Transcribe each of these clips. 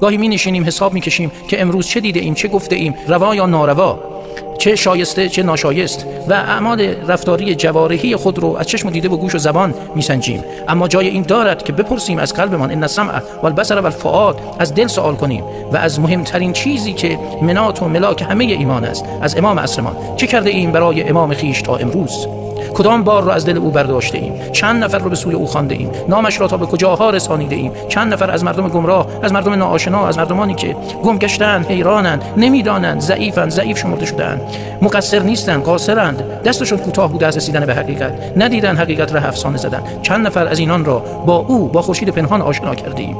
گاهی می نشینیم حساب می کشیم که امروز چه دیده ایم، چه گفته ایم، روا یا ناروا، چه شایسته چه ناشایست، و اعمال رفتاری جوارحی خود رو از چشم و دیده و گوش و زبان میسنجیم. اما جای این دارد که بپرسیم از قلبمان، ان السمع والبصر والفؤاد، از دل سوال کنیم و از مهمترین چیزی که منات و ملاک همه ایمان است، از امام عصرمان. چه کرده ایم برای امام خیش تا امروز؟ کدام بار را از دل او برداشته ایم؟ چند نفر را به سوی او خوانده ایم؟ نامش را تا به کجاها رسانیده ایم؟ چند نفر از مردم گمراه، از مردم ناآشنا، از مردمانی که گم گشتند، حیرانند، نمیدانند، ضعیف شمرده شدند، مقصر نیستند، قاصرند، دستشون کوتاه بوده از رسیدن به حقیقت، ندیدن حقیقت را افسانه زدن. چند نفر از اینان را با او، با خورشید پنهان آشنا کرده ایم؟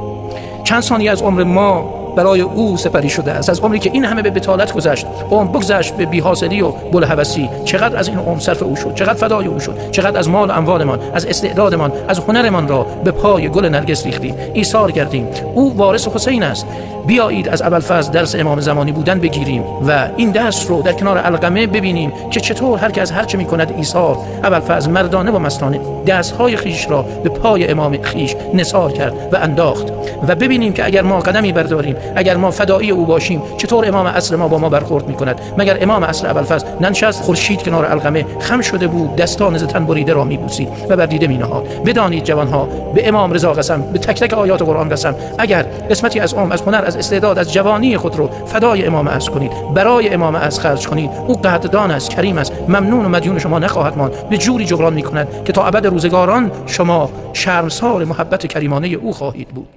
چند ثانیه از عمر ما برای او سپری شده است، از عمری که این همه به بطالت گذشت، عمر بگذشت به بی‌حاصلی و بلهوسی. چقدر از این عمر صرف او شد، چقدر فدای او شد، چقدر از مال و اموالمان، از استعدادمان، از هنرمان را به پای گل نرگس ریختیم، ایثار کردیم. او وارث حسین است. بیایید از ابوالفضل درس امام زمانی بودن بگیریم و این درس رو در کنار علقمه ببینیم که چطور هر کس هر چه می‌کند ایثار. ابوالفضل مردانه و مستانه دست‌های خیش را به پای امام خیش نثار کرد و انداخت، و ببینیم که اگر ما قدمی برداریم، اگر ما فدایی او باشیم، چطور امام عصر ما با ما برخورد می‌کند. مگر امام عصر ابوالفضل ننشست خورشید کنار علقمه، خم شده بود، دستان ز تن بریده را می‌بوسید و بر دیده می‌نهاد. بدانید جوان‌ها، به امام رضا قسم، به تک تک آیات قرآن قسم، اگر قسمتی از عمر، از هنر، از استعداد، از جوانی خود رو فدای امام عصر کنید، برای امام عصر خرج کنید، او قدردان است، کریم است، ممنون و مدیون شما نخواهد ماند، به جوری جبران می‌کند که تا ابد روزگاران شما شرمسار محبت کریمانه او خواهید بود.